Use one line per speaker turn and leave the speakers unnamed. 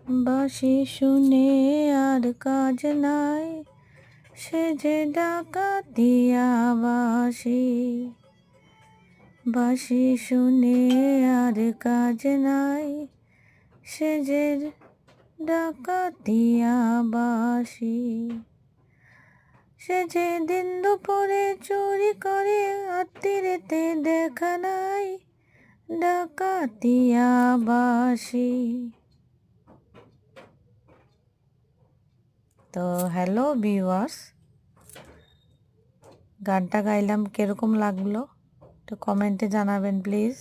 বাঁশি শুনে আর কাজ নাই, সে যে ডাকাতিয়া বাঁশি। বাঁশি শুনে আর কাজ নাই, সে যে ডাকাতিয়া বাঁশি। সে যে দিন দুপুরে চুরি করে, রাত্রিরেতে দেখা নাই, ডাকাতিয়া বাঁশি। তো হ্যালো ভিউয়ার্স, গানটা গাইলাম কিরকম লাগলো একটু কমেন্টে জানাবেন প্লিজ।